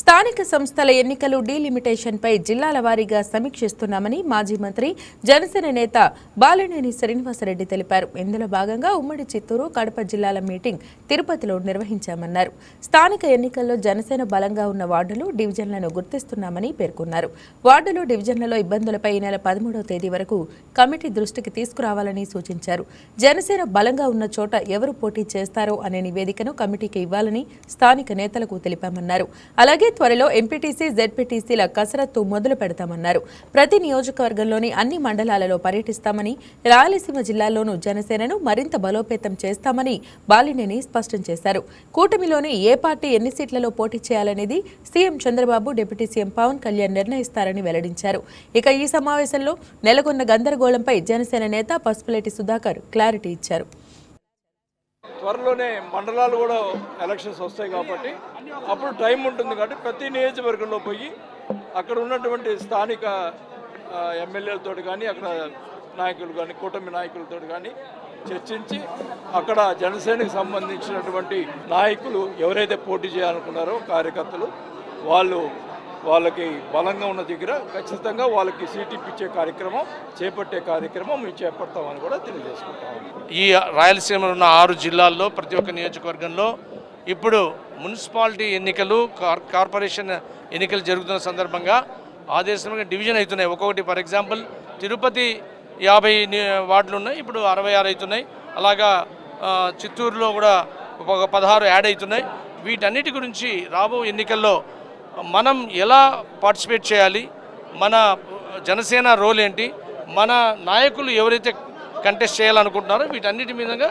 స్థానిక సంస్థల ఎన్నికలు డీలిమిటేషన్పై జిల్లాల వారీగా సమీక్షిస్తున్నామని మాజీ మంత్రి జనసేన నేత బాలినేని శ్రీనివాసరెడ్డి తెలిపారు. ఇందులో భాగంగా ఉమ్మడి చిత్తూరు, కడప జిల్లాల మీటింగ్ తిరుపతిలో నిర్వహించామన్నారు. స్థానిక ఎన్నికల్లో జనసేన బలంగా ఉన్న వార్డులు, డివిజన్లను గుర్తిస్తున్నామని పేర్కొన్నారు. వార్డులు, డివిజన్లలో ఇబ్బందులపై ఈ నెల 13వ తేదీ వరకు కమిటీ దృష్టికి తీసుకురావాలని సూచించారు. జనసేన బలంగా ఉన్న చోట ఎవరు పోటీ చేస్తారో అనే నివేదికను కమిటీకి ఇవ్వాలని స్థానిక నేతలకు తెలిపామన్నారు. అలాగే త్వరలో ఎంపీటీసీ, జెడ్పీటీసీల కసరత్తు మొదలు పెడతామన్నారు. ప్రతి నియోజకవర్గంలోని అన్ని మండలాలలో పర్యటిస్తామని, రాయలసీమ జిల్లాల్లోనూ జనసేనను మరింత బలోపేతం చేస్తామని బాలినేని స్పష్టం చేశారు. కూటమిలోని ఏ పార్టీ ఎన్ని సీట్లలో పోటీ చేయాలనేది CM Chandrababu, deputy CM Pawan Kalyan నిర్ణయిస్తారని వెల్లడించారు. ఇక ఈ సమావేశంలో నెలకొన్న గందరగోళంపై జనసేన నేత పసుపులేటి సుధాకర్ క్లారిటీ ఇచ్చారు. త్వరలోనే మండలాలు కూడా ఎలక్షన్స్ వస్తాయి కాబట్టి అప్పుడు టైం ఉంటుంది కాబట్టి ప్రతి నియోజకవర్గంలో పోయి అక్కడ ఉన్నటువంటి స్థానిక ఎమ్మెల్యేలతో కానీ, అక్కడ నాయకులు కానీ, కూటమి నాయకులతో కానీ చర్చించి అక్కడ జనసేనకు సంబంధించినటువంటి నాయకులు ఎవరైతే పోటీ చేయాలనుకున్నారో కార్యకర్తలు వాళ్ళకి బలంగా ఉన్న దగ్గర ఖచ్చితంగా వాళ్ళకి సీట్ ఇప్పించే కార్యక్రమం, చేపట్టే కార్యక్రమం మేము చేపడతామని కూడా తెలియజేసుకుంటాము. ఈ రాయలసీమలో ఉన్న 6 జిల్లాల్లో ప్రతి ఒక్క నియోజకవర్గంలో ఇప్పుడు మున్సిపాలిటీ ఎన్నికలు, కార్పొరేషన్ ఎన్నికలు జరుగుతున్న సందర్భంగా ఆదేశంగా డివిజన్ అవుతున్నాయి. ఒక్కొక్కటి ఫర్ ఎగ్జాంపుల్ తిరుపతి 50 వార్డులు ఉన్నాయి, ఇప్పుడు 66 అవుతున్నాయి. అలాగా చిత్తూరులో కూడా ఒక 16 యాడ్ అవుతున్నాయి. వీటన్నిటి గురించి రాబో ఎన్నికల్లో మనం ఎలా పార్టిసిపేట్ చేయాలి, మన జనసేన రోల్ ఏంటి, మన నాయకులు ఎవరైతే కంటెస్ట్ చేయాలనుకుంటున్నారో వీటన్నిటి మీదుగా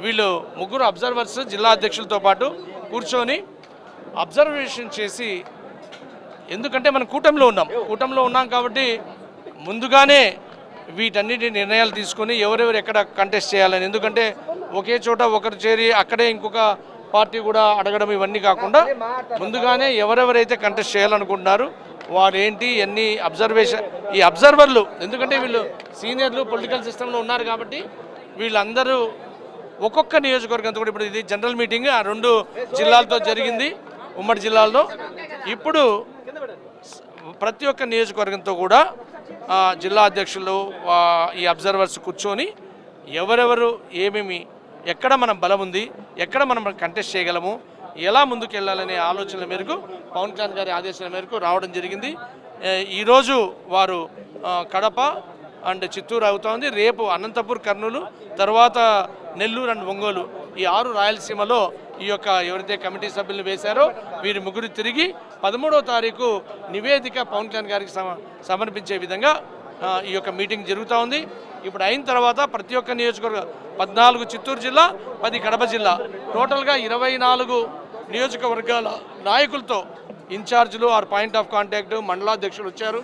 వీళ్ళు ముగ్గురు అబ్జర్వర్స్ జిల్లా అధ్యక్షులతో పాటు కూర్చొని అబ్జర్వేషన్ చేసి, ఎందుకంటే మనం కూటమిలో ఉన్నాం కాబట్టి ముందుగానే వీటన్నిటి నిర్ణయాలు తీసుకొని ఎవరెవరు ఎక్కడ కంటెస్ట్ చేయాలని, ఎందుకంటే ఒకే చోట ఒకరు చేరి అక్కడే ఇంకొక పార్టీ కూడా అడగడం ఇవన్నీ కాకుండా ముందుగానే ఎవరెవరైతే కంటెస్ట్ చేయాలనుకుంటున్నారు వారు ఏంటి, ఎన్ని ఈ అబ్జర్వర్లు, ఎందుకంటే వీళ్ళు సీనియర్లు పొలిటికల్ సిస్టంలో ఉన్నారు కాబట్టి వీళ్ళందరూ ఒక్కొక్క నియోజకవర్గంతో కూడా, ఇప్పుడు ఇది జనరల్ మీటింగ్ 2 జిల్లాలతో జరిగింది, ఉమ్మడి జిల్లాల్లో. ఇప్పుడు ప్రతి ఒక్క నియోజకవర్గంతో కూడా జిల్లా అధ్యక్షులు, ఈ అబ్జర్వర్స్ కూర్చొని ఎవరెవరు ఏమేమి, ఎక్కడ మనం బలం ఉంది, ఎక్కడ మనం కంటెస్ట్ చేయగలము, ఎలా ముందుకు వెళ్ళాలనే ఆలోచనల మేరకు పవన్ కళ్యాణ్ గారి ఆదేశాల మేరకు రావడం జరిగింది. ఈరోజు వారు కడప అండ్ చిత్తూరు అవుతోంది. రేపు అనంతపూర్, కర్నూలు, తర్వాత నెల్లూరు అండ్ ఒంగోలు, ఈ 6 రాయలసీమలో ఈ యొక్క ఎవరైతే కమిటీ సభ్యులను వేశారో వీరి ముగ్గురు తిరిగి 13వ తారీఖు నివేదిక పవన్ కళ్యాణ్ గారికి సమర్పించే విధంగా ఈ యొక్క మీటింగ్ జరుగుతూ ఉంది. ఇప్పుడు అయిన తర్వాత ప్రతి ఒక్క నియోజకవర్గం 14 చిత్తూరు జిల్లా, 10 కడప జిల్లా, టోటల్గా 24 నియోజకవర్గాల నాయకులతో ఇన్ఛార్జీలు, పాయింట్ ఆఫ్ కాంటాక్ట్, మండలాధ్యక్షులు వచ్చారు.